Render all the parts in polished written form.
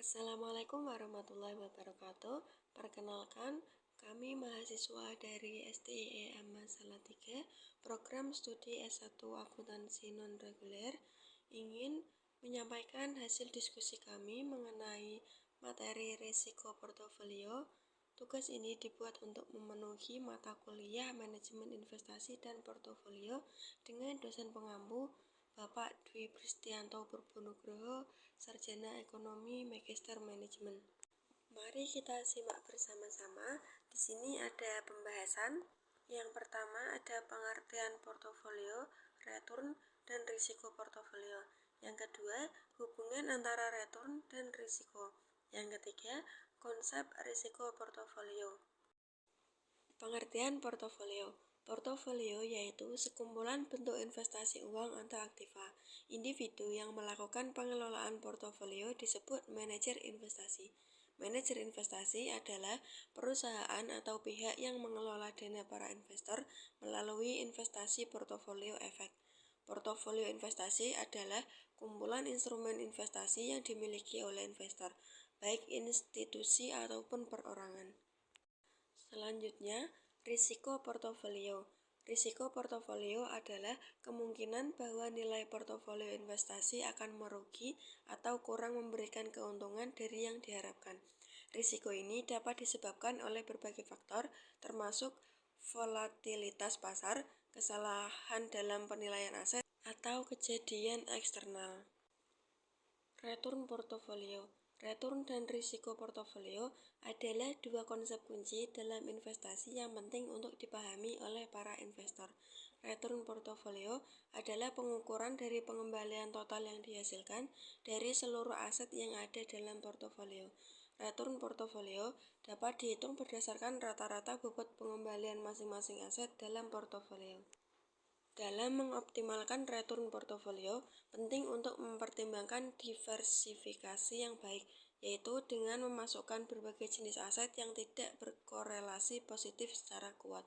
Assalamualaikum warahmatullahi wabarakatuh. Perkenalkan, kami mahasiswa dari STIEM Salatiga, program studi S1 Akuntansi Non-Reguler, ingin menyampaikan hasil diskusi kami mengenai materi risiko portofolio. Tugas ini dibuat untuk memenuhi mata kuliah Manajemen Investasi dan Portofolio dengan dosen pengampu Bapak Dwi Pristianto Purbonugroho, Sarjana Ekonomi Magister Manajemen. Mari kita simak bersama-sama. Di sini ada pembahasan. Yang pertama ada pengertian portofolio, return, dan risiko portofolio. Yang kedua, hubungan antara return dan risiko. Yang ketiga, konsep risiko portofolio. Pengertian portofolio. Portofolio yaitu sekumpulan bentuk investasi uang atau aktiva. Individu yang melakukan pengelolaan portofolio disebut manajer investasi. Manajer investasi adalah perusahaan atau pihak yang mengelola dana para investor melalui investasi portofolio efek. Portofolio investasi adalah kumpulan instrumen investasi yang dimiliki oleh investor, baik institusi ataupun perorangan. Selanjutnya, risiko portofolio. Risiko portofolio adalah kemungkinan bahwa nilai portofolio investasi akan merugi atau kurang memberikan keuntungan dari yang diharapkan. Risiko ini dapat disebabkan oleh berbagai faktor, termasuk volatilitas pasar, kesalahan dalam penilaian aset, atau kejadian eksternal. Return portofolio. Return dan risiko portofolio adalah dua konsep kunci dalam investasi yang penting untuk dipahami oleh para investor. Return portofolio adalah pengukuran dari pengembalian total yang dihasilkan dari seluruh aset yang ada dalam portofolio. Return portofolio dapat dihitung berdasarkan rata-rata bobot pengembalian masing-masing aset dalam portofolio. Dalam mengoptimalkan return portofolio, penting untuk mempertimbangkan diversifikasi yang baik, yaitu dengan memasukkan berbagai jenis aset yang tidak berkorelasi positif secara kuat.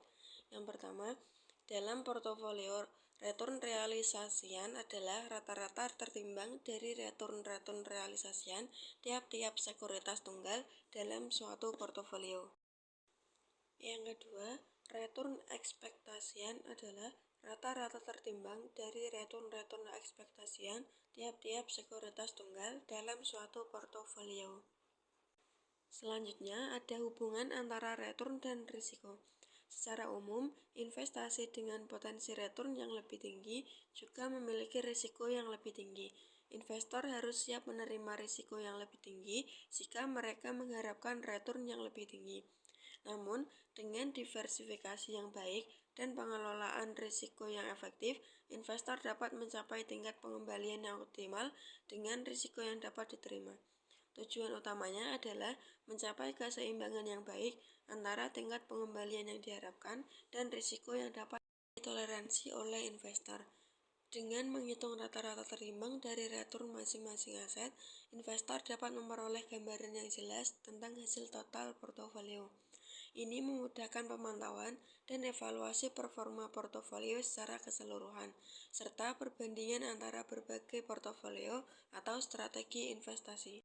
Yang pertama, dalam portofolio, return realisasian adalah rata-rata tertimbang dari return realisasian tiap-tiap sekuritas tunggal dalam suatu portofolio. Yang kedua, return ekspektasian adalah rata-rata tertimbang dari return ekspektasian tiap-tiap sekuritas tunggal dalam suatu portofolio. Selanjutnya, ada hubungan antara return dan risiko. Secara umum, investasi dengan potensi return yang lebih tinggi juga memiliki risiko yang lebih tinggi. Investor harus siap menerima risiko yang lebih tinggi jika mereka mengharapkan return yang lebih tinggi. Namun, dengan diversifikasi yang baik dan pengelolaan risiko yang efektif, investor dapat mencapai tingkat pengembalian yang optimal dengan risiko yang dapat diterima. Tujuan utamanya adalah mencapai keseimbangan yang baik antara tingkat pengembalian yang diharapkan dan risiko yang dapat ditoleransi oleh investor. Dengan menghitung rata-rata terimbang dari return masing-masing aset, investor dapat memperoleh gambaran yang jelas tentang hasil total portofolio. Ini memudahkan pemantauan dan evaluasi performa portofolio secara keseluruhan, serta perbandingan antara berbagai portofolio atau strategi investasi.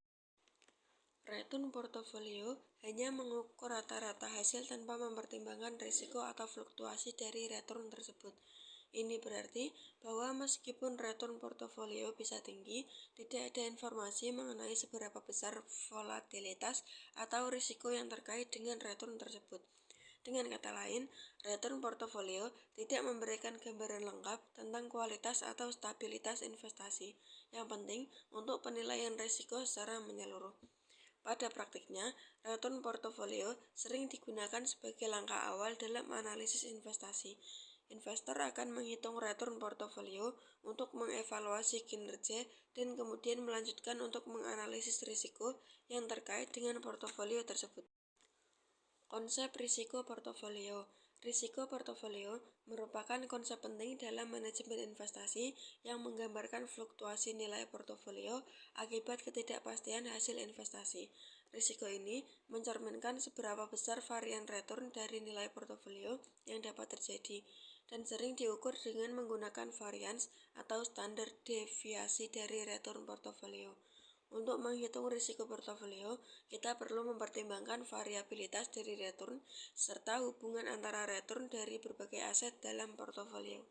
Return portofolio hanya mengukur rata-rata hasil tanpa mempertimbangkan risiko atau fluktuasi dari return tersebut. Ini berarti bahwa meskipun return portofolio bisa tinggi, tidak ada informasi mengenai seberapa besar volatilitas atau risiko yang terkait dengan return tersebut. Dengan kata lain, return portofolio tidak memberikan gambaran lengkap tentang kualitas atau stabilitas investasi yang penting untuk penilaian risiko secara menyeluruh. Pada praktiknya, return portofolio sering digunakan sebagai langkah awal dalam analisis investasi. Investor akan menghitung return portofolio untuk mengevaluasi kinerja dan kemudian melanjutkan untuk menganalisis risiko yang terkait dengan portofolio tersebut. Konsep risiko portofolio. Risiko portofolio merupakan konsep penting dalam manajemen investasi yang menggambarkan fluktuasi nilai portofolio akibat ketidakpastian hasil investasi. Risiko ini mencerminkan seberapa besar varian return dari nilai portofolio yang dapat terjadi dan sering diukur dengan menggunakan varians atau standar deviasi dari return portofolio. Untuk menghitung risiko portofolio, kita perlu mempertimbangkan variabilitas dari return serta hubungan antara return dari berbagai aset dalam portofolio.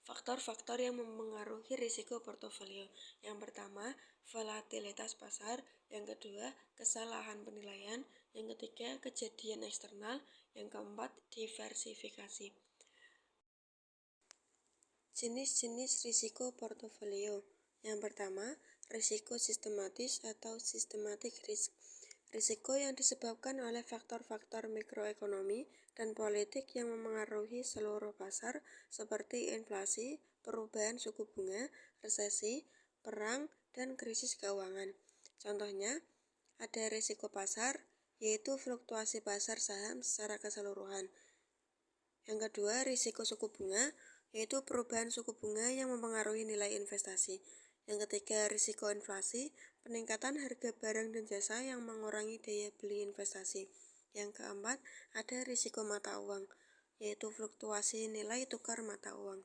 Faktor-faktor yang mempengaruhi risiko portofolio. Yang pertama, volatilitas pasar. Yang kedua, kesalahan penilaian. Yang ketiga, kejadian eksternal. Yang keempat, diversifikasi. Jenis-jenis risiko portofolio. Yang pertama, risiko sistematis atau systematic risk. Risiko yang disebabkan oleh faktor-faktor mikroekonomi dan politik yang memengaruhi seluruh pasar seperti inflasi, perubahan suku bunga, resesi, perang, dan krisis keuangan. Contohnya, ada risiko pasar, yaitu fluktuasi pasar saham secara keseluruhan. Yang kedua, risiko suku bunga, yaitu perubahan suku bunga yang mempengaruhi nilai investasi. Yang ketiga, risiko inflasi, peningkatan harga barang dan jasa yang mengurangi daya beli investasi. Yang keempat, ada risiko mata uang, yaitu fluktuasi nilai tukar mata uang.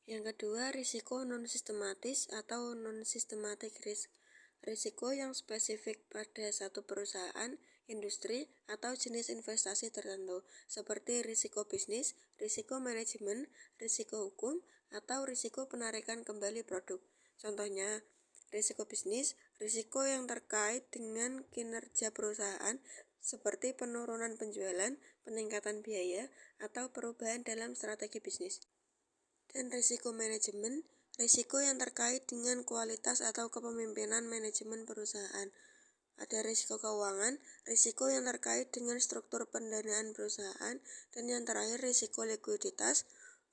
Yang kedua, risiko non-sistematis atau non-systematic risk. Risiko yang spesifik pada satu perusahaan, industri, atau jenis investasi tertentu, seperti risiko bisnis, risiko manajemen, risiko hukum, atau risiko penarikan kembali produk. Contohnya, risiko bisnis, risiko yang terkait dengan kinerja perusahaan, seperti penurunan penjualan, peningkatan biaya, atau perubahan dalam strategi bisnis. Dan risiko manajemen, risiko yang terkait dengan kualitas atau kepemimpinan manajemen perusahaan. Ada risiko keuangan, risiko yang terkait dengan struktur pendanaan perusahaan, dan yang terakhir risiko likuiditas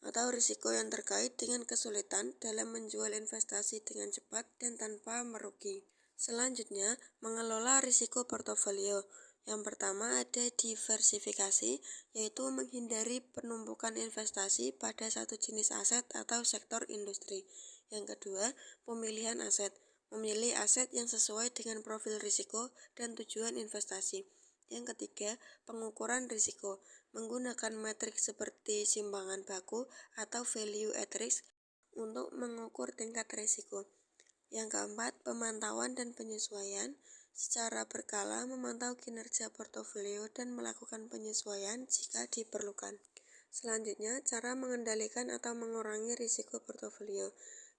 atau risiko yang terkait dengan kesulitan dalam menjual investasi dengan cepat dan tanpa merugi. Selanjutnya, mengelola risiko portofolio. Yang pertama ada diversifikasi, yaitu menghindari penumpukan investasi pada satu jenis aset atau sektor industri. Yang kedua, pemilihan aset. Memilih aset yang sesuai dengan profil risiko dan tujuan investasi. Yang ketiga, pengukuran risiko. Menggunakan metrik seperti simpangan baku atau value at risk untuk mengukur tingkat risiko. Yang keempat, pemantauan dan penyesuaian. Secara berkala memantau kinerja portofolio dan melakukan penyesuaian jika diperlukan. Selanjutnya, cara mengendalikan atau mengurangi risiko portofolio.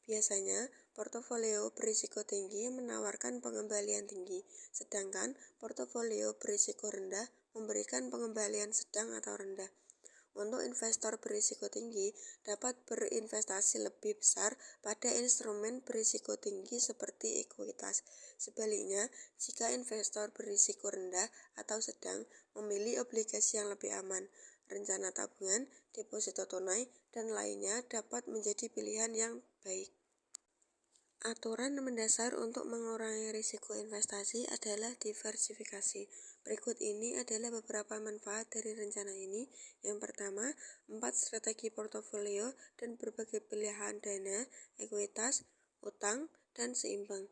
Biasanya, portofolio berisiko tinggi menawarkan pengembalian tinggi, sedangkan portofolio berisiko rendah memberikan pengembalian sedang atau rendah. Untuk investor berisiko tinggi dapat berinvestasi lebih besar pada instrumen berisiko tinggi seperti ekuitas. Sebaliknya, jika investor berisiko rendah atau sedang, memilih obligasi yang lebih aman. Rencana tabungan, deposito tunai, dan lainnya dapat menjadi pilihan yang baik. Aturan mendasar untuk mengurangi risiko investasi adalah diversifikasi. Berikut ini adalah beberapa manfaat dari rencana ini. Yang pertama, 4 strategi portofolio dan berbagai pilihan dana, ekuitas, utang, dan seimbang.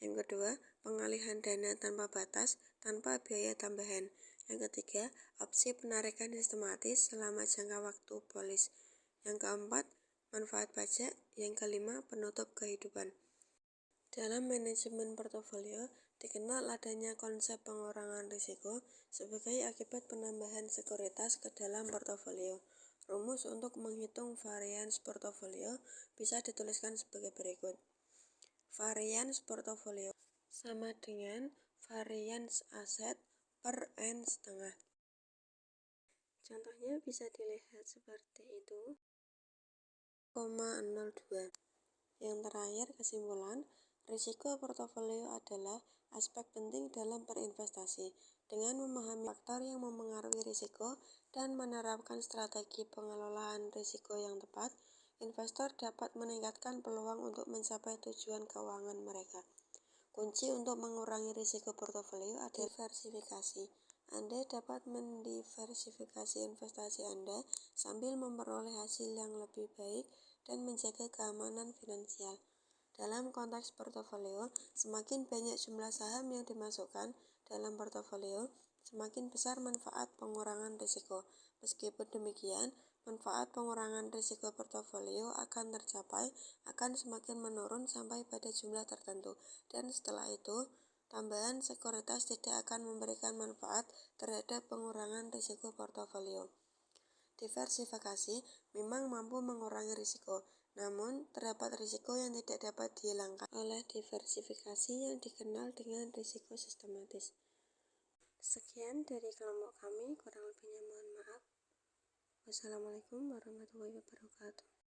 Yang kedua, pengalihan dana tanpa batas, tanpa biaya tambahan. Yang ketiga, opsi penarikan sistematis selama jangka waktu polis. Yang keempat, manfaat pajak. Yang kelima, penutup kehidupan. Dalam manajemen portofolio, dikenal adanya konsep pengurangan risiko sebagai akibat penambahan sekuritas ke dalam portofolio. Rumus untuk menghitung varians portofolio bisa dituliskan sebagai berikut. Varians portofolio sama dengan varians aset per N setengah. Contohnya bisa dilihat seperti itu, 0,02. Yang terakhir, kesimpulan, risiko portofolio adalah aspek penting dalam berinvestasi. Dengan memahami faktor yang mempengaruhi risiko dan menerapkan strategi pengelolaan risiko yang tepat, investor dapat meningkatkan peluang untuk mencapai tujuan keuangan mereka. Kunci untuk mengurangi risiko portofolio adalah diversifikasi. Anda dapat mendiversifikasi investasi Anda sambil memperoleh hasil yang lebih baik dan menjaga keamanan finansial. Dalam konteks portofolio, semakin banyak jumlah saham yang dimasukkan dalam portofolio, semakin besar manfaat pengurangan risiko. Meskipun demikian, manfaat pengurangan risiko portofolio akan tercapai akan semakin menurun sampai pada jumlah tertentu, dan setelah itu, tambahan sekuritas tidak akan memberikan manfaat terhadap pengurangan risiko portofolio. Diversifikasi memang mampu mengurangi risiko, namun terdapat risiko yang tidak dapat dihilangkan oleh diversifikasi yang dikenal dengan risiko sistematis. Sekian dari kelompok kami, kurang lebihnya mohon maaf. Wassalamualaikum warahmatullahi wabarakatuh.